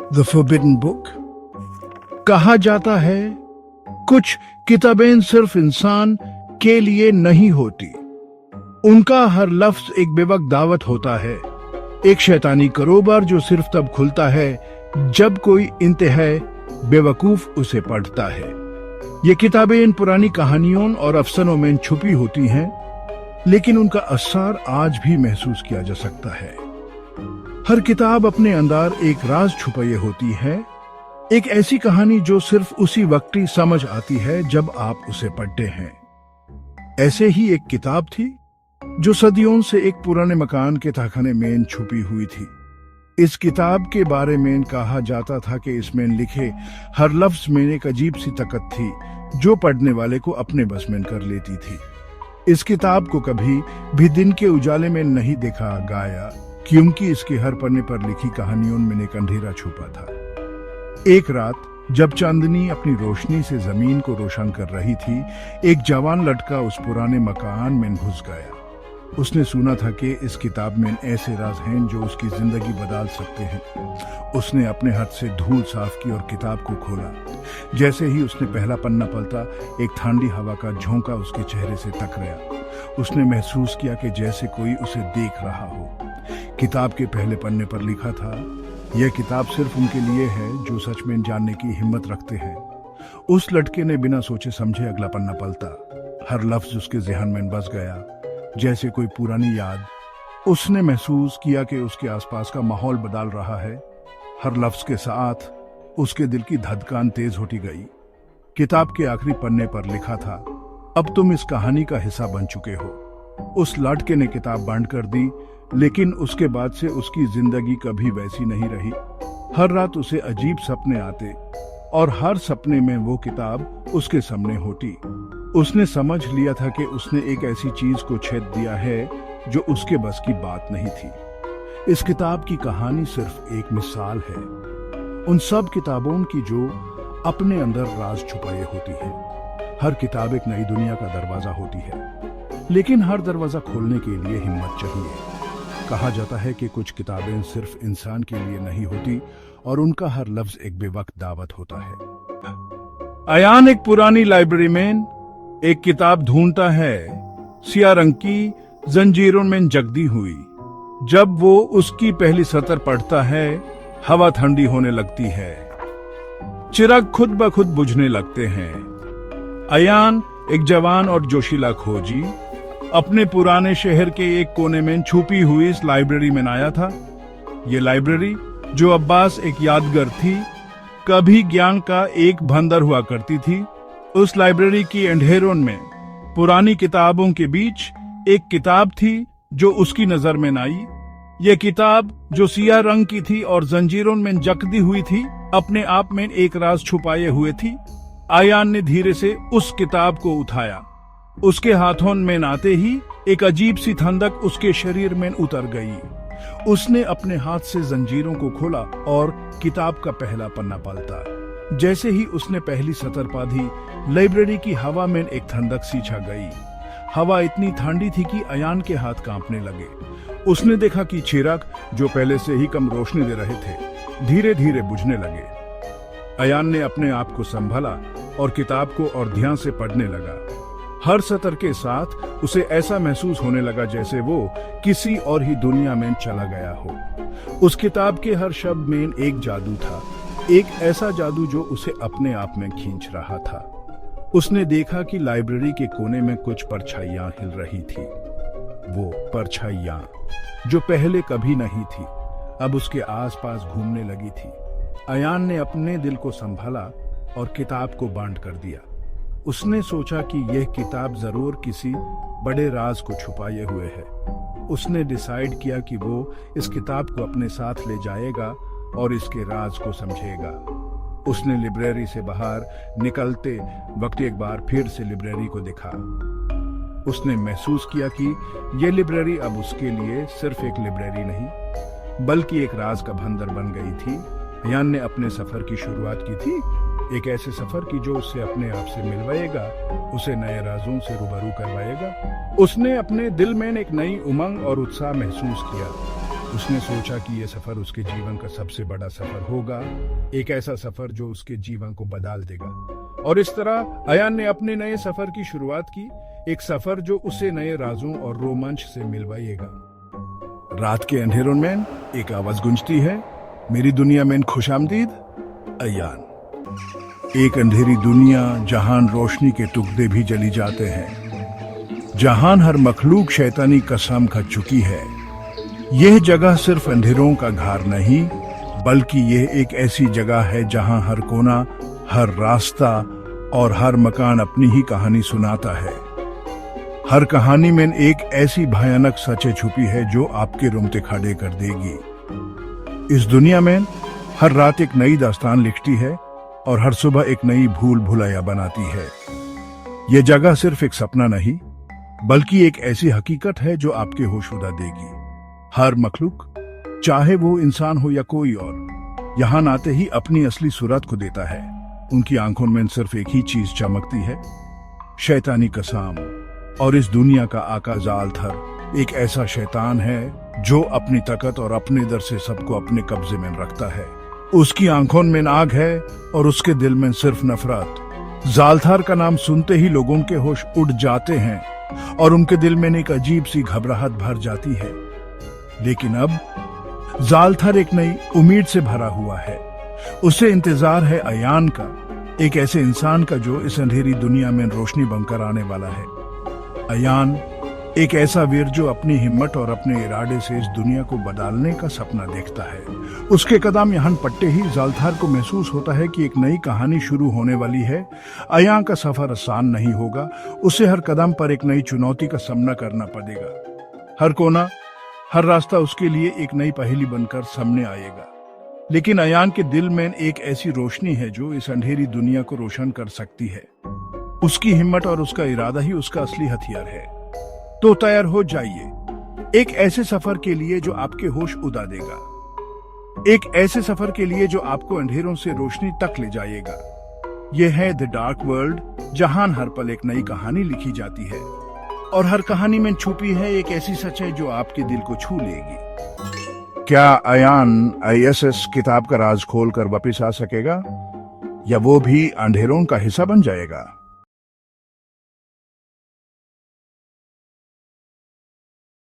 The forbidden book. कहा जाता है कुछ किताबें सिर्फ इंसान के लिए नहीं होती, उनका हर लफ्ज एक बेवक दावत होता है, एक शैतानी कारोबार जो सिर्फ तब खुलता है जब कोई इंतहाई बेवकूफ उसे पढ़ता है। ये किताबें इन पुरानी कहानियों और अफसानों में छुपी होती हैं, लेकिन उनका असर आज भी महसूस किया जा सकता है। हर किताब अपने अंदर एक राज छुपाई होती है, एक ऐसी कहानी जो सिर्फ उसी वक्त ही समझ आती है जब आप उसे पढ़ते हैं। ऐसे ही एक किताब थी जो सदियों से एक पुराने मकान के तहखाने में छुपी हुई थी। इस किताब के बारे में कहा जाता था कि इसमें लिखे हर लफ्ज में एक अजीब सी ताकत थी जो पढ़ने वाले को अपने बस में कर लेती थी। इस किताब को कभी भी दिन के उजाले में नहीं देखा गया, क्योंकि इसके हर पन्ने पर लिखी कहानियों में एक अंधेरा छुपा था। एक रात जब चांदनी अपनी रोशनी से जमीन को रोशन कर रही थी, एक जवान लड़का उस पुराने मकान में घुस गया। उसने सुना था कि इस किताब में ऐसे राज हैं जो उसकी जिंदगी बदल सकते हैं। उसने अपने हाथ से धूल साफ की और किताब को खोला। जैसे ही उसने पहला पन्ना पलटा, एक ठंडी हवा का झोंका उसके चेहरे से टकराया। उसने महसूस किया कि जैसे कोई उसे देख रहा हो। किताब के पहले पन्ने पर लिखा था, यह किताब सिर्फ उनके लिए है जो सच में जानने की हिम्मत रखते हैं। उस लड़के ने बिना सोचे समझे अगला पन्ना पलटा। हर लफ्ज उसके ज़हन में बस गया जैसे कोई पुरानी याद। उसने महसूस किया कि उसके आसपास का माहौल बदल रहा है। हर लफ्ज के साथ उसके दिल की धड़कन तेज होती गई। किताब के आखिरी पन्ने पर लिखा था, अब तुम इस कहानी का हिस्सा बन चुके हो। उस लड़के ने किताब बंद कर दी, लेकिन उसके बाद से उसकी जिंदगी कभी वैसी नहीं रही। हर रात उसे अजीब सपने आते और हर सपने में वो किताब उसके सामने होती। उसने समझ लिया था कि उसने एक ऐसी चीज को छेद दिया है जो उसके बस की बात नहीं थी। इस किताब की कहानी सिर्फ एक मिसाल है उन सब किताबों की जो अपने अंदर राज छुपाए होती है। हर किताब एक नई दुनिया का दरवाजा होती है, लेकिन हर दरवाजा खोलने के लिए हिम्मत चाहिए। कहा जाता है कि कुछ किताबें सिर्फ इंसान के लिए नहीं होती और उनका हर लफ्ज एक बेवक्त दावत होता है। अयान एक पुरानी लाइब्रेरी में एक किताब ढूंढता है, सिया रंग की जंजीरों में जकदी हुई। जब वो उसकी पहली सतर पढ़ता है, हवा ठंडी होने लगती है, चिराग खुद ब खुद बुझने लगते हैं। अयान एक जवान और जोशीला खोजी अपने पुराने शहर के एक कोने में छुपी हुई इस लाइब्रेरी में आया था। ये लाइब्रेरी जो अब्बास एक यादगार थी, कभी ज्ञान का एक भंडार हुआ करती थी। उस लाइब्रेरी की अंधेरों में पुरानी किताबों के बीच एक किताब थी जो उसकी नजर में आई। यह किताब जो सिया रंग की थी और जंजीरों में जकदी हुई थी, अपने आप में एक राज छुपाए हुए थी। अयान ने धीरे से उस किताब को उठाया। उसके हाथों में आते ही एक अजीब सी ठंडक उसके शरीर में उतर गई। उसने अपने हाथ से जंजीरों को खोला और किताब का पहला पन्ना पलटा। जैसे ही उसने पहली सतर पढ़ी, लाइब्रेरी की हवा में एक ठंडक सी छा गई। हवा इतनी ठंडी थी कि अयान के हाथ कांपने लगे। उसने देखा कि चिराग जो पहले से ही कम रोशनी दे रहे थे, धीरे धीरे बुझने लगे। अयान ने अपने आप को संभाला और किताब को और ध्यान से पढ़ने लगा। हर सतर के साथ उसे ऐसा महसूस होने लगा जैसे वो किसी और ही दुनिया में चला गया हो। उस किताब के हर शब्द में एक जादू था, एक ऐसा जादू जो उसे अपने आप में खींच रहा था। उसने देखा कि लाइब्रेरी के कोने में कुछ परछाइयां हिल रही थी। वो परछाइयां जो पहले कभी नहीं थी, अब उसके आसपास घूमने लगी थी। अयान ने अपने दिल को संभाला और किताब को बंद कर दिया। उसने सोचा कि यह किताब जरूर किसी बड़े राज को छुपाए हुए है। उसने डिसाइड किया कि वो इस किताब को अपने साथ ले जाएगा और इसके राज को समझेगा। उसने लाइब्रेरी से बाहर निकलते वक्त एक बार फिर से लाइब्रेरी को देखा। उसने महसूस किया कि यह लाइब्रेरी अब उसके लिए सिर्फ एक लाइब्रेरी नहीं, बल्कि एक राज का भंडार बन गई थी। अयान ने अपने सफर की शुरुआत की थी, एक ऐसे सफर की जो उससे अपने आप से मिलवाएगा, उसे नए राजों से रूबरू करवाएगा। उसने अपने दिल में एक नई उमंग और उत्साह महसूस किया। उसने सोचा कि यह सफर उसके जीवन का सबसे बड़ा सफर होगा, एक ऐसा सफर जो उसके जीवन को बदल देगा। और इस तरह अयान ने अपने नए सफर की शुरुआत की, एक सफर जो उसे नए राजों और रोमांच से मिलवाएगा। रात के अंधेरों में एक आवाज गूंजती है, मेरी दुनिया में खुशामदीद अयान। एक अंधेरी दुनिया जहां रोशनी के टुकड़े भी जली जाते हैं, जहां हर मखलूक शैतानी कसम खा चुकी है। यह जगह सिर्फ अंधेरों का घर नहीं, बल्कि यह एक ऐसी जगह है जहां हर कोना, हर रास्ता और हर मकान अपनी ही कहानी सुनाता है। हर कहानी में एक ऐसी भयानक सच्चाई छुपी है जो आपके रोंगटे खड़े कर देगी। इस दुनिया में हर रात एक नई दास्तान लिखती है और हर सुबह एक नई भूल भुलैया बनाती है। यह जगह सिर्फ एक सपना नहीं, बल्कि एक ऐसी हकीकत है जो आपके होश उड़ा देगी। हर मखलूक, चाहे वो इंसान हो या कोई और, यहां आते ही अपनी असली सूरत को देता है। उनकी आंखों में सिर्फ एक ही चीज चमकती है, शैतानी कसम। और इस दुनिया का आका जालथर एक ऐसा शैतान है जो अपनी ताकत और अपने डर से सबको अपने कब्जे में रखता है। उसकी आंखों में आग है और उसके दिल में सिर्फ नफरत। जालथर का नाम सुनते ही लोगों के होश उड़ जाते हैं और उनके दिल में एक अजीब सी घबराहट भर जाती है। लेकिन अब जालथर एक नई उम्मीद से भरा हुआ है। उसे इंतजार है अयान का, एक ऐसे इंसान का जो इस अंधेरी दुनिया में रोशनी बनकर आने वाला है। अयान एक ऐसा वीर जो अपनी हिम्मत और अपने इरादे से इस दुनिया को बदलने का सपना देखता है। उसके कदम यहाँ पड़ते ही जालथर को महसूस होता है कि एक नई कहानी शुरू होने वाली है। अयान का सफर आसान नहीं होगा, उसे हर कदम पर एक नई चुनौती का सामना करना पड़ेगा। हर कोना, हर रास्ता उसके लिए एक नई पहेली बनकर सामने आएगा। लेकिन अयान के दिल में एक ऐसी रोशनी है जो इस अंधेरी दुनिया को रोशन कर सकती है। उसकी हिम्मत और उसका इरादा ही उसका असली हथियार है। तो तैयार हो जाइए एक ऐसे सफर के लिए जो आपके होश उड़ा देगा, एक ऐसे सफर के लिए जो आपको अंधेरों से रोशनी तक ले जाएगा। यह है द डार्क वर्ल्ड, जहां हर पल एक नई कहानी लिखी जाती है और हर कहानी में छुपी है एक ऐसी सच्चाई जो आपके दिल को छू लेगी। क्या अयान ISS किताब का राज खोल कर वापिस आ सकेगा, या वो भी अंधेरों का हिस्सा बन जाएगा?